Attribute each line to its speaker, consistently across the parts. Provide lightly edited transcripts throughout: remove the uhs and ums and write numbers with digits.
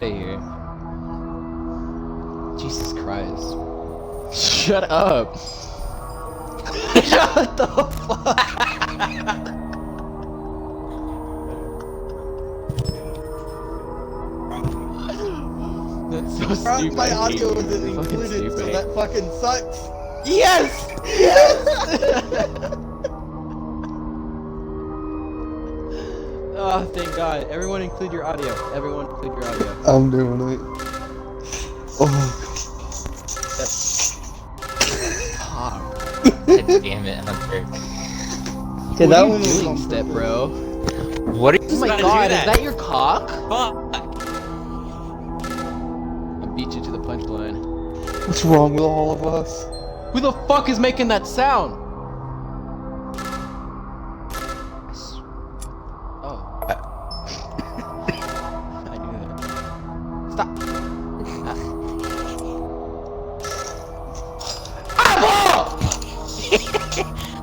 Speaker 1: here. Jesus Christ. Shut up. Shut the fuck. That's so stupid.
Speaker 2: My audio wasn't included, so that fucking sucks.
Speaker 1: Yes! Yes! Oh, thank God. Everyone include your audio. Everyone include your audio.
Speaker 2: I'm doing it. Oh.
Speaker 3: God damn it, Hunter.
Speaker 2: Okay,
Speaker 1: What
Speaker 2: that
Speaker 1: are
Speaker 2: one
Speaker 1: you
Speaker 2: was
Speaker 1: doing,
Speaker 2: on
Speaker 1: Step
Speaker 2: purpose.
Speaker 1: Bro?
Speaker 3: What are you
Speaker 1: Oh my God, is that your cock?
Speaker 3: Fuck.
Speaker 1: I beat you to the punchline.
Speaker 2: What's wrong with all of us?
Speaker 1: Who the fuck is making that sound? Oh. I knew that. Stop.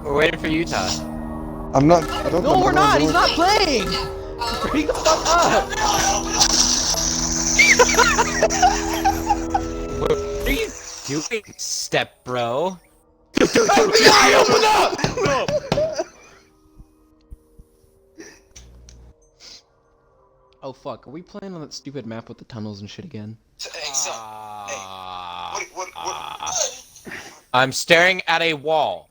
Speaker 3: We're waiting for Utah.
Speaker 2: I'm not. I don't
Speaker 1: No,
Speaker 2: know
Speaker 1: we're not.
Speaker 2: what
Speaker 1: He's
Speaker 2: I'm
Speaker 1: not playing. Bring the fuck up.
Speaker 3: What are you doing, Step Bro?
Speaker 1: FBI, open up! Oh fuck, are we playing on that stupid map with the tunnels and shit again?
Speaker 4: Hey, son. What?
Speaker 3: I'm staring at a wall.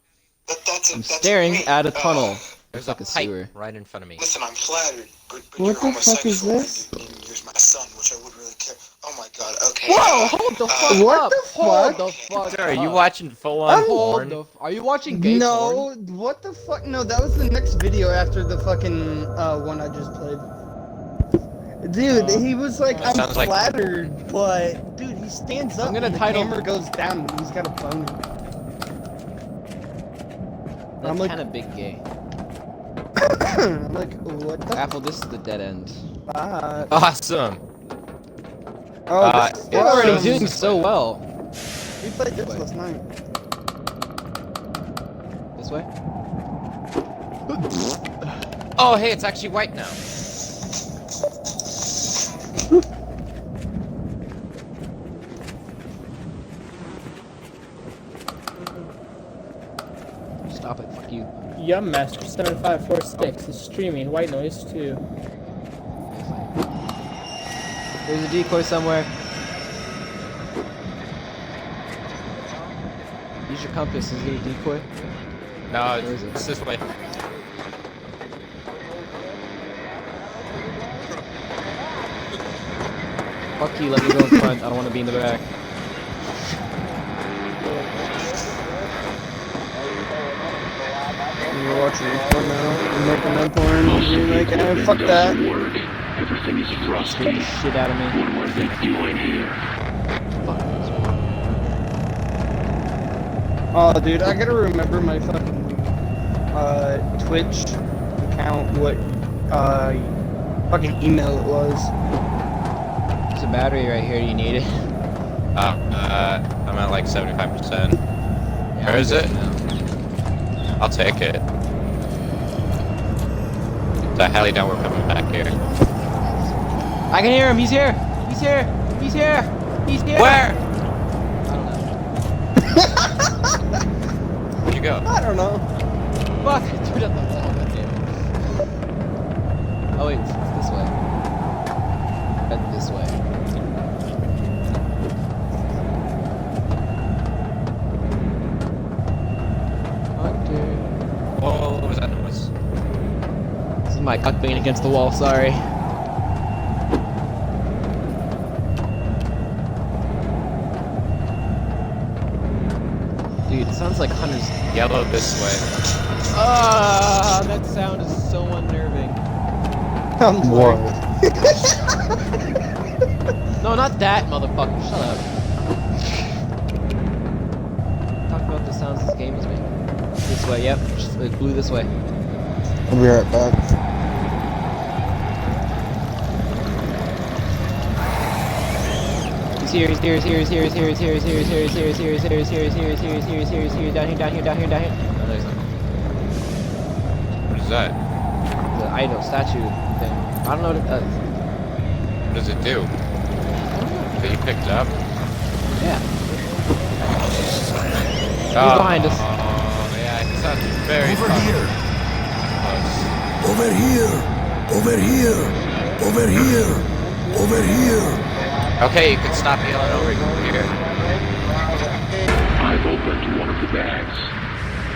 Speaker 1: I'm staring at a tunnel.
Speaker 3: There's
Speaker 1: Looks like
Speaker 3: a
Speaker 1: a
Speaker 3: pipe
Speaker 1: sewer.
Speaker 3: right in front of me.
Speaker 4: Listen, I'm flattered, but
Speaker 2: What
Speaker 4: you're
Speaker 2: the fuck is
Speaker 4: homosexual
Speaker 2: this?
Speaker 4: and you're my son, which I wouldn't really care. Oh my God. Okay.
Speaker 1: Whoa! Hold the fuck
Speaker 2: What
Speaker 1: up!
Speaker 2: the
Speaker 1: Hold
Speaker 2: fuck?
Speaker 1: the fuck
Speaker 3: Sir, are you
Speaker 1: up.
Speaker 3: watching full-on porn?
Speaker 1: Are you watching gay
Speaker 2: No,
Speaker 1: porn?
Speaker 2: what the fuck? No, that was the next video after the fucking one I just played. Dude, he was like, I'm
Speaker 3: sounds like-
Speaker 2: flattered, but dude, he stands up
Speaker 1: I'm gonna
Speaker 2: and the
Speaker 1: title-
Speaker 2: camera goes down and he's got a boner.
Speaker 1: That's
Speaker 2: I'm like-
Speaker 1: kind of big gay.
Speaker 2: I'm like, what the
Speaker 1: Apple, this is the dead end.
Speaker 2: fuck?
Speaker 3: Awesome.
Speaker 2: Oh,
Speaker 3: it's
Speaker 1: We're already
Speaker 2: awesome.
Speaker 1: doing so well.
Speaker 2: We played this last night.
Speaker 1: This way?
Speaker 3: Oh, hey, it's actually white now.
Speaker 1: Stop it, fuck you.
Speaker 5: Yum Master 7546 is streaming White Noise 2.
Speaker 1: There's a decoy somewhere. Use your compass. Is there a decoy?
Speaker 3: No,
Speaker 1: Where is it?
Speaker 3: it's this way.
Speaker 1: Fuck you, let me go in front. I don't want to be in the back.
Speaker 2: You're watching this porn now. I'm making that porn. You're like, fuck that.
Speaker 6: Everything is frosty.
Speaker 1: Scared the shit out of me.
Speaker 6: One more thing you ain't here.
Speaker 1: Fuck.
Speaker 2: Oh, dude, I gotta remember my fucking Twitch account. What fucking email it was.
Speaker 1: There's a battery right here. Do you need it?
Speaker 3: I'm at like 75%.
Speaker 1: Yeah,
Speaker 3: Where is
Speaker 1: I'm
Speaker 3: it?
Speaker 1: good now.
Speaker 3: I'll take it. I highly doubt we're coming back here.
Speaker 1: I can hear him. He's here. He's here. He's here. He's here.
Speaker 3: Where?
Speaker 1: I don't know.
Speaker 3: Where'd you go?
Speaker 2: I don't know.
Speaker 1: Fuck. I threw it at the wall. Goddamn. Oh wait, it's this way. Head this way. Hunter.
Speaker 3: Whoa, what was that noise?
Speaker 1: This is my cock being against the wall. Sorry. Dude, it sounds like Hunter's.
Speaker 3: Yellow this way.
Speaker 1: Ah, that sound is so unnerving.
Speaker 2: I'm sorry.
Speaker 1: No, not that, motherfucker. Shut up. Talk about the sounds this game is making. This way, yep. Just blue this way.
Speaker 2: I'll be right back.
Speaker 1: He's here, he's here, he's here, he's here, he's here, he's here, he's here, he's here, he's here, he's here, he's here, he's here, he's here, he's here, he's here, he's here, he's here, down here, down here, down here, down here. No, there's not.
Speaker 3: What is that?
Speaker 1: The idol statue thing. I don't know what it does.
Speaker 3: What does it do? That you picked up?
Speaker 1: Yeah.
Speaker 3: He's
Speaker 1: behind us.
Speaker 3: Oh, yeah, he sounds very
Speaker 7: Over
Speaker 3: close.
Speaker 7: here. Over here. Over here. Over here. Over here.
Speaker 3: Okay, you can stop yelling over here.
Speaker 6: I've opened one of the bags.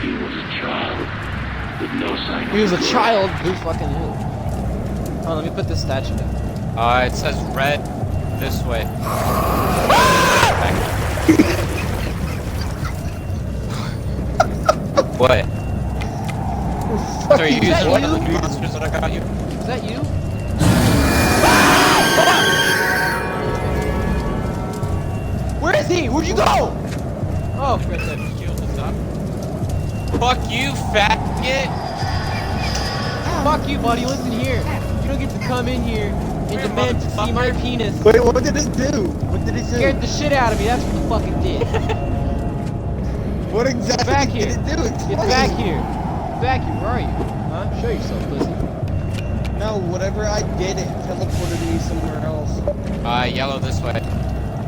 Speaker 6: He was a child with no sign of
Speaker 1: He was a
Speaker 6: control.
Speaker 1: child. Who fucking who? Oh, let me put this statue down.
Speaker 3: It says red this way. What? So are you
Speaker 1: Is that
Speaker 3: using one of
Speaker 1: you?
Speaker 3: the monsters that I got you?
Speaker 1: Is that you? Where is he? Where'd you go? Oh, right there.
Speaker 3: Shield is up. Fuck you, faggot!
Speaker 1: Fuck you, buddy. Listen here. You don't get to come in here and
Speaker 3: Here,
Speaker 1: demand to see my
Speaker 3: motherfucker.
Speaker 1: penis.
Speaker 2: Wait, what did it do? What did it do?
Speaker 1: Scared the shit out of me. That's what the fuck it did.
Speaker 2: What exactly
Speaker 1: Back here.
Speaker 2: did it do?
Speaker 1: It's back here. Back here. Where are you? Huh? Show yourself, pussy.
Speaker 2: No, whatever I did, it teleported me somewhere else.
Speaker 3: Yellow this way.
Speaker 1: It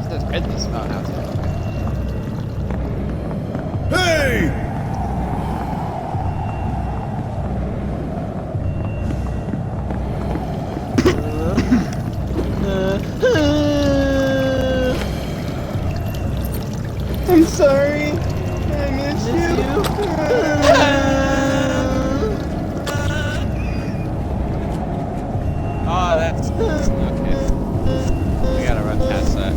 Speaker 1: says red this. Oh, now it's red.
Speaker 7: Hey!
Speaker 2: I'm sorry. I miss you.
Speaker 3: Oh, that's okay. We gotta run past that.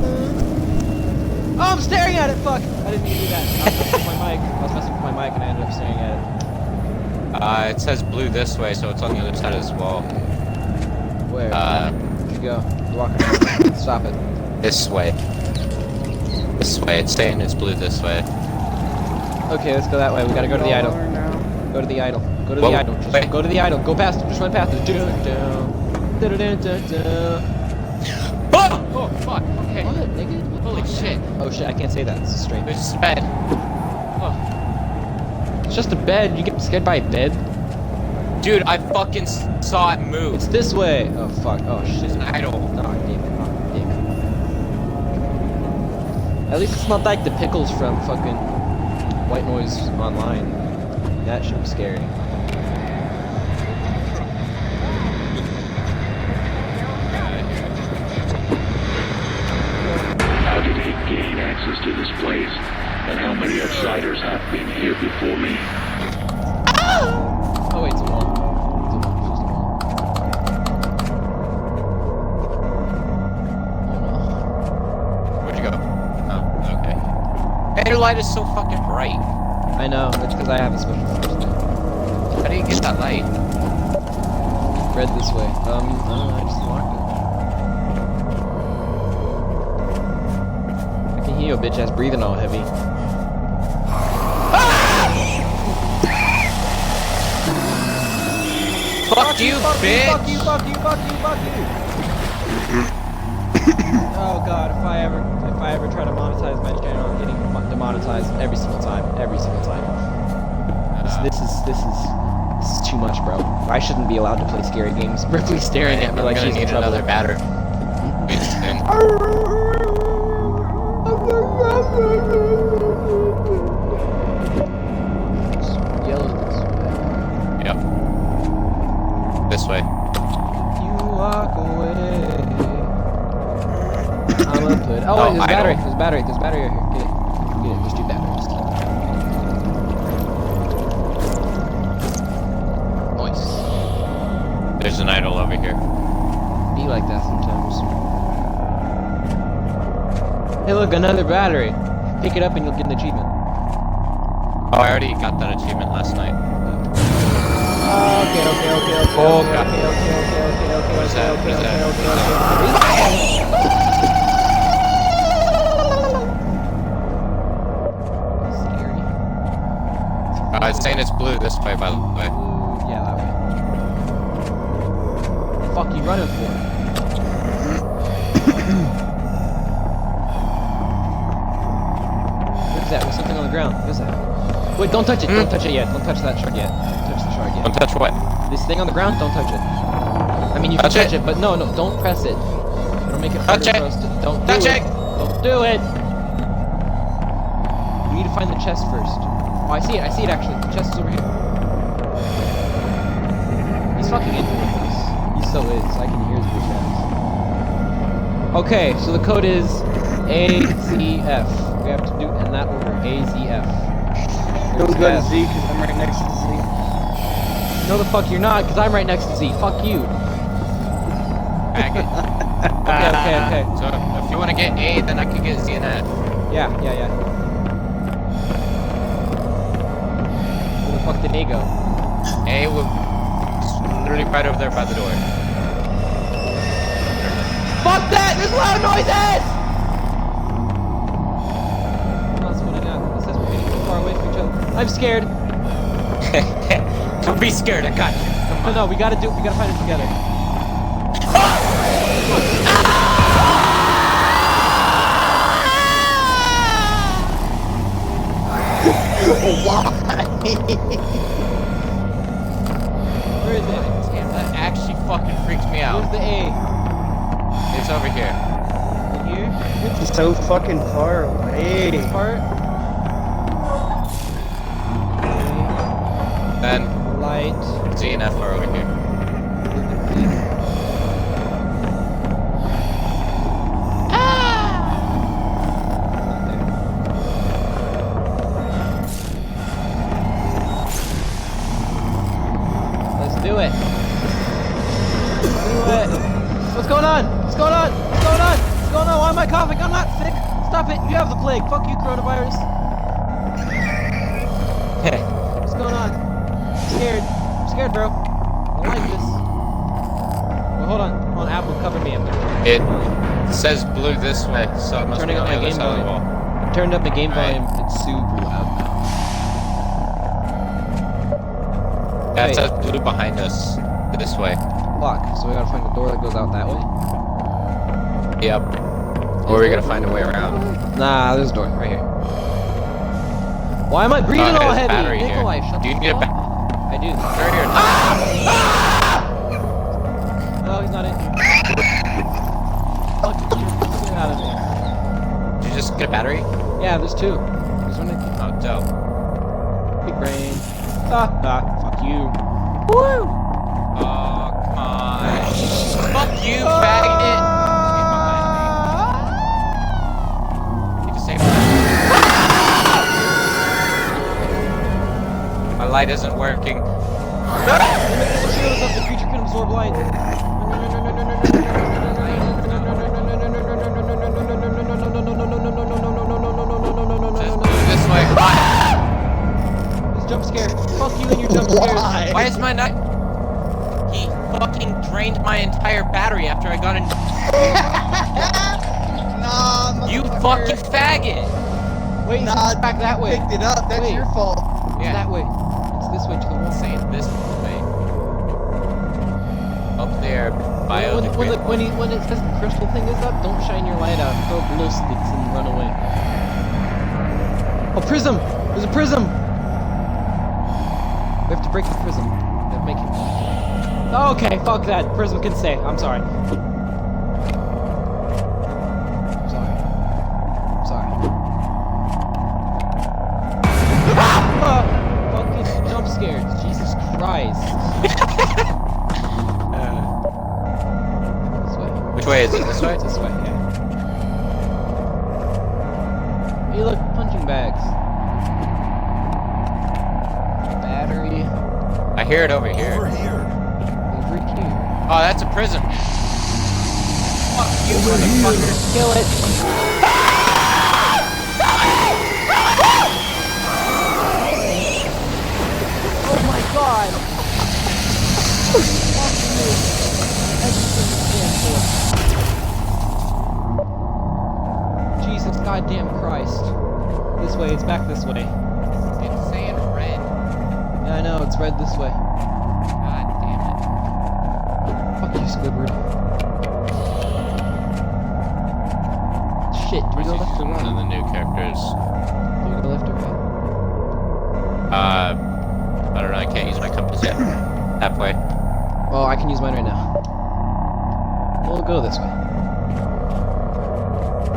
Speaker 1: Oh, I'm staring at it. Fuck. I didn't mean to do that. I was messing with my mic. I was messing with my mic and I ended up staring at
Speaker 3: It says blue this way, so it's on the other side of this wall.
Speaker 1: it. Where? Where'd you go? You're walking around. Stop it.
Speaker 3: This way. This way. It's saying it's blue this way.
Speaker 1: Okay, let's go that way. We gotta go to the idol. Go to the idol. Go to the
Speaker 3: Whoa,
Speaker 1: idol. Just
Speaker 3: wait.
Speaker 1: go to the idol. Go past it. Just run past it.
Speaker 3: Oh! Oh, fuck. Okay.
Speaker 1: What, nigga?
Speaker 3: Holy shit.
Speaker 1: Oh shit, I can't say that. This is strange.
Speaker 3: There's a bed. Oh.
Speaker 1: It's just a bed. You get scared by a bed?
Speaker 3: Dude, I fucking saw it move.
Speaker 1: It's this way. Oh fuck. Oh
Speaker 3: It's
Speaker 1: shit.
Speaker 3: an idol.
Speaker 1: Oh damn it. Oh damn it. At least it's not like the pickles from fucking White Noise Online. That shit was scary.
Speaker 6: How did he gain access to this place? And how many outsiders have been here before me?
Speaker 1: Oh wait, it's a wall. It's a wall. It's just a wall. Oh
Speaker 3: Where'd you go? Oh, okay. Hey, your light is so fucking bright.
Speaker 1: no. I know. It's because I have a special force thing.
Speaker 3: How do you get that light?
Speaker 1: Red this way. I don't know. I just locked it. I can hear your bitch ass breathing all heavy.
Speaker 3: Fuck you, bitch!
Speaker 1: Fuck you, fuck you, fuck you, fuck you! Oh god, if I ever try to monetize my channel, I'm getting demonetized every single time. Every single time. This is too much, bro. I shouldn't be allowed to play scary games. Ripley's staring at me like
Speaker 3: I'm
Speaker 1: she's
Speaker 3: gonna
Speaker 1: in
Speaker 3: need
Speaker 1: trouble.
Speaker 3: another battery.
Speaker 1: Yellow this way.
Speaker 3: Yep. This way.
Speaker 1: You walk away. I'm gonna put. Oh,
Speaker 3: Oh,
Speaker 1: wait, there's a
Speaker 3: idle.
Speaker 1: battery. There's a battery. There's a battery right here. Get it. Get it. There's two batteries. Nice.
Speaker 3: There's an idol over here.
Speaker 1: Be like that sometimes. Hey, look, another battery. Pick it up and you'll get an achievement.
Speaker 3: Oh, I already got that achievement last night.
Speaker 1: Okay.
Speaker 3: Oh, God.
Speaker 1: Okay.
Speaker 3: What is that? What is that?
Speaker 1: Scary.
Speaker 3: It's saying it's blue this way, by the way.
Speaker 1: Yeah, that way. The fuck you running for? What is that? There's something on the ground. What is that? Wait, don't touch it. Don't touch it yet. Don't touch that shard yet. Don't touch the shard yet.
Speaker 3: Don't touch what?
Speaker 1: This thing on the ground, don't touch it. I mean, you can
Speaker 3: Touch
Speaker 1: touch
Speaker 3: it.
Speaker 1: it, but no, don't press it. It'll make it harder
Speaker 3: Touch it.
Speaker 1: for us to. Don't
Speaker 3: Touch
Speaker 1: do
Speaker 3: it.
Speaker 1: Don't do it! You need to find the chest first. Oh, I see it actually. The chest is over here. He's fucking influencing us. He so is. I can hear his bitch ass. Okay, so the code is AZF. We have to do it in that order. AZF.
Speaker 2: Don't go to
Speaker 1: F.
Speaker 2: Z because I'm right next to Z.
Speaker 1: No, the fuck you're not, because I'm right next to Z. Fuck you.
Speaker 3: Faggot.
Speaker 1: Okay.
Speaker 3: So if you want to get A, then I can get Z and F.
Speaker 1: Yeah. Where the fuck did A go?
Speaker 3: A was literally right over there by the door.
Speaker 1: Fuck that! There's loud noises! I'm not splitting up. It says we're getting too far away from each other. I'm scared.
Speaker 3: Don't be scared, I got you. Come on.
Speaker 1: No, we gotta find it together. Where is it?
Speaker 3: Damn, that actually fucking freaks me
Speaker 1: Where's
Speaker 3: out.
Speaker 1: the A?
Speaker 3: It's over here.
Speaker 1: Here?
Speaker 2: It's so fucking far away.
Speaker 1: This part?
Speaker 3: Then
Speaker 1: Light.
Speaker 3: Z and F are over here.
Speaker 1: Let's do it. What's going on? What's going on? What's going on? What's going on? Why am I coughing? I'm not sick. Stop it. You have the plague. Fuck you, coronavirus. What's going on? I'm scared. I'm scared, bro. I don't like this. Well, hold on. Hold on. Apple, cover me.
Speaker 3: It says blue this way, so it must
Speaker 1: Turning
Speaker 3: be
Speaker 1: up
Speaker 3: on the
Speaker 1: my
Speaker 3: other
Speaker 1: game
Speaker 3: side of the
Speaker 1: volume.
Speaker 3: wall.
Speaker 1: Turned up the game
Speaker 3: Alright.
Speaker 1: volume. It's super loud now.
Speaker 3: Yeah,
Speaker 1: Wait.
Speaker 3: it says blue behind us. This way.
Speaker 1: Lock. So we gotta find the door that goes out that way.
Speaker 3: Yep. Or we're gonna find a way around.
Speaker 1: Nah, there's a door right here. Why am I breathing
Speaker 3: Oh,
Speaker 1: all
Speaker 3: there's a
Speaker 1: heavy?
Speaker 3: battery here.
Speaker 1: Nikolai, shut
Speaker 3: Do you
Speaker 1: the
Speaker 3: need a
Speaker 1: fuck
Speaker 3: ba-
Speaker 1: up. I do.
Speaker 3: Right here.
Speaker 1: No, he's not in here. Fuck, get out of here.
Speaker 3: Did you just get a battery?
Speaker 1: Yeah, there's two. There's one in
Speaker 3: Oh, dope.
Speaker 1: big brain. Fuck you. Woo!
Speaker 3: Oh, come on. Fuck you, faggot! You just saved me. My light isn't working.
Speaker 1: Shield us up, the creature can absorb light.
Speaker 3: Says blue this way.
Speaker 1: This jump scare. Fuck you and your jump scares.
Speaker 3: Why is my night? He fucking drained my entire battery after I got in.
Speaker 2: Nah,
Speaker 3: You fucking faggot!
Speaker 1: Wait,
Speaker 2: Nah,
Speaker 1: it's back that way.
Speaker 2: picked it up. That's
Speaker 1: Wait.
Speaker 2: your fault.
Speaker 1: It's that way. It's this way to the wall.
Speaker 3: Saying this way. Up there,
Speaker 1: When it says the crystal thing is up, don't shine your light out. Throw glow sticks and run away. Oh, prism! There's a prism! We have to break the prism. We have to make him. Oh, okay, fuck that. Prism can stay. I'm sorry. I'm sorry. Fucking jump scares. Jesus Christ. This way.
Speaker 3: Which way is it? This way?
Speaker 1: It's this way, yeah. Hey, look, punching bags. Battery.
Speaker 3: I hear it over here.
Speaker 7: Over here.
Speaker 1: Over here.
Speaker 3: Oh, that's a prism. Fuck you, motherfucker.
Speaker 1: Kill it. Oh my god. Fuck you. Everything you stand for. Jesus goddamn Christ. This way, it's back this way.
Speaker 3: It's saying red.
Speaker 1: Yeah, I know, it's red this way.
Speaker 3: God damn it.
Speaker 1: Fuck you, Squidward. Shit, do we
Speaker 3: Which
Speaker 1: go
Speaker 3: is
Speaker 1: left or
Speaker 3: one
Speaker 1: right?
Speaker 3: of the new characters.
Speaker 1: Do we go left or right?
Speaker 3: I don't know, I can't use my compass yet. Halfway.
Speaker 1: Well, I can use mine right now. We'll go this way.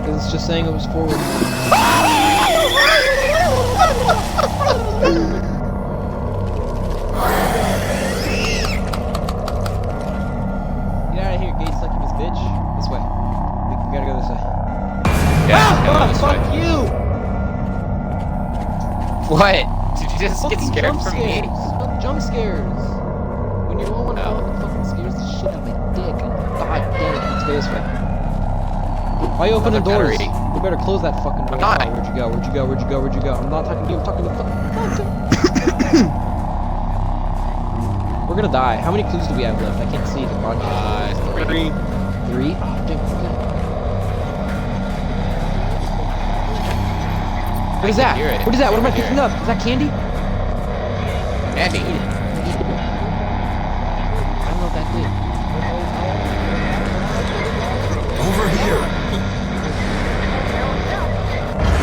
Speaker 1: Because it's just saying it was forward. Get out of here, gate sucking this bitch. This way. We gotta go this way.
Speaker 3: Yeah, come on this
Speaker 1: Fuck
Speaker 3: way.
Speaker 1: you!
Speaker 3: What? Did you just get
Speaker 1: Fucking
Speaker 3: scared
Speaker 1: jump
Speaker 3: from
Speaker 1: scares.
Speaker 3: me?
Speaker 1: Fuck jump scares. When you're low on
Speaker 3: No.
Speaker 1: health, it fucking scares the shit out of my dick. And god damn it, let's go this way. Why are you opening
Speaker 3: Another
Speaker 1: doors?
Speaker 3: battery.
Speaker 1: You better close that fucking door.
Speaker 3: I'm not.
Speaker 1: Oh, where'd you go? Where'd you go? Where'd you go? Where'd you go? I'm not talking to you. I'm talking to the fucking concept. We're gonna die. How many clues do we have left? I can't see the broadcast.
Speaker 3: 3.
Speaker 1: 3? Oh, damn. What is that?
Speaker 3: hear it.
Speaker 1: What is that? What am I
Speaker 3: Over here.
Speaker 1: picking up? Is that candy?
Speaker 3: Andy.
Speaker 1: I don't know what that did.
Speaker 7: Over here.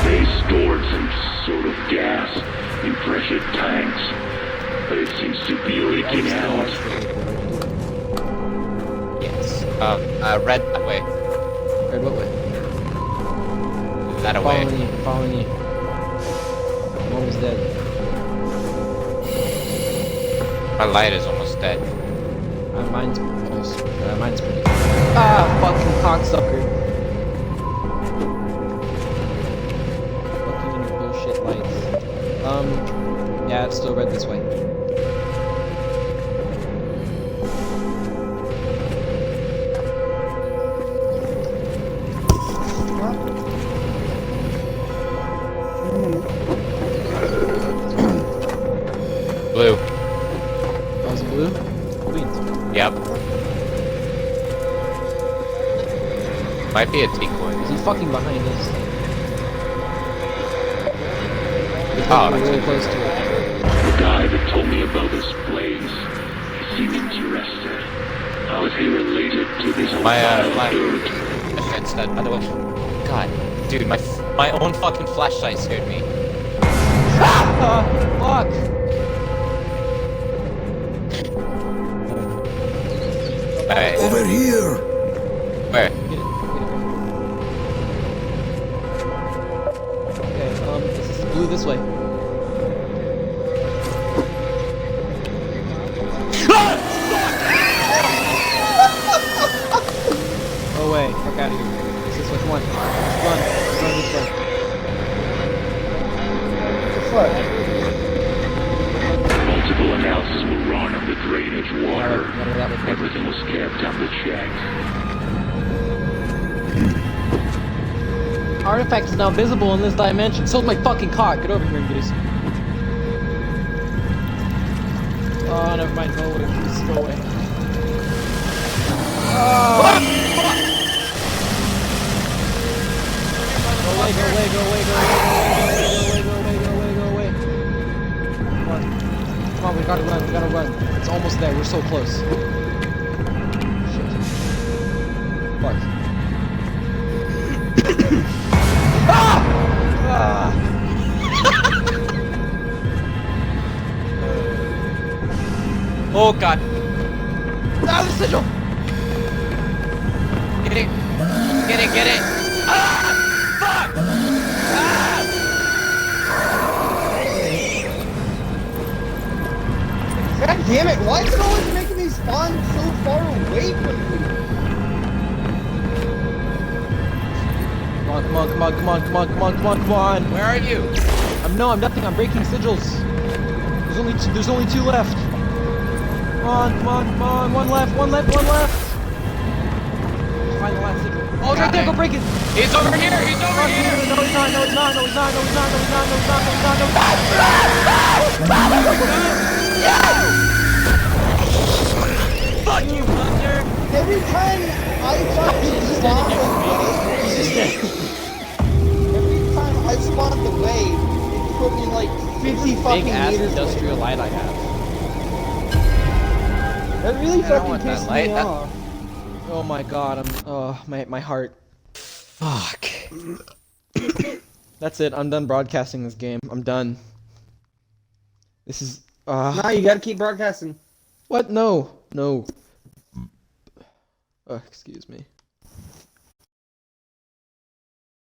Speaker 6: They stored some sort of gas in pressure tanks, but it seems to be leaking out.
Speaker 3: Yes. Red that way.
Speaker 1: Red, what way?
Speaker 3: That away.
Speaker 1: Following you. Following you. One was dead.
Speaker 3: My light is almost dead.
Speaker 1: Mine's almost. Mine's pretty. Ah, fucking cocksucker. Fucking your bullshit lights. Yeah, it's still red this way.
Speaker 3: Blue.
Speaker 1: That was blue? Green.
Speaker 3: Yep. Might be a decoy.
Speaker 1: Is he fucking behind us?
Speaker 3: Oh,
Speaker 1: We're
Speaker 3: that's
Speaker 1: really
Speaker 3: it.
Speaker 1: close to it.
Speaker 6: The guy that told me about this place seemed interested. How is he related to this old
Speaker 3: My
Speaker 6: pile of dirt?
Speaker 3: flashlight's dead, by the way. God, dude, my own fucking flashlight scared me.
Speaker 1: Fuck!
Speaker 3: Alright,
Speaker 7: Over here.
Speaker 3: where?
Speaker 1: Get it. Okay, this is blue this way. Oh wait, fuck out of here. It's this way, come on. Let's run. Let's run this way.
Speaker 2: What?
Speaker 6: Multiple analysis were run of the drainage water.
Speaker 1: That way.
Speaker 6: Everything was kept under check.
Speaker 1: Artifact is now visible in this dimension. So is my fucking cock. Get over here and goose. Oh, never mind. Go away. Please go away. Oh. Go away, go away, go away, go away, go away, go away, go away, go away, go away. Come on. Come on, we gotta run, we gotta run. It's almost there. We're so close. Shit. Fuck.
Speaker 3: Oh god.
Speaker 1: Ah, the sigil!
Speaker 3: Get it! Get it, get it! Ah! Fuck! Ah!
Speaker 2: God damn it, why is it always making me spawn so far away from me?
Speaker 1: Come on, come on, come on, come on, come on, come on, come on, come on!
Speaker 3: Where are you?
Speaker 1: I'm nothing. I'm breaking sigils. There's only two left. Come on, come on, come on. One left, one left, one left. Find the last sigil. Oh, it's right there. Go break it.
Speaker 3: He's over here! He's over here!
Speaker 1: No, he's not. No, he's not. No, he's not. No, he's not. No, he's not. No, he's not. No, he's not. No, he's not.
Speaker 3: Fuck you, Thunder!
Speaker 2: Every time I fucking spawn every time I spawn the wave, it put me like 50 fucking
Speaker 1: Big ass
Speaker 2: meters away.
Speaker 1: industrial light I have.
Speaker 2: That really
Speaker 3: I don't
Speaker 2: fucking
Speaker 3: want that
Speaker 2: pissed
Speaker 3: light.
Speaker 2: me
Speaker 3: That-
Speaker 2: off.
Speaker 1: Oh my god. My heart.
Speaker 3: Fuck.
Speaker 1: That's it. I'm done broadcasting this game. I'm done. This is.
Speaker 2: Nah, you gotta keep broadcasting.
Speaker 1: What? No. No. Excuse me.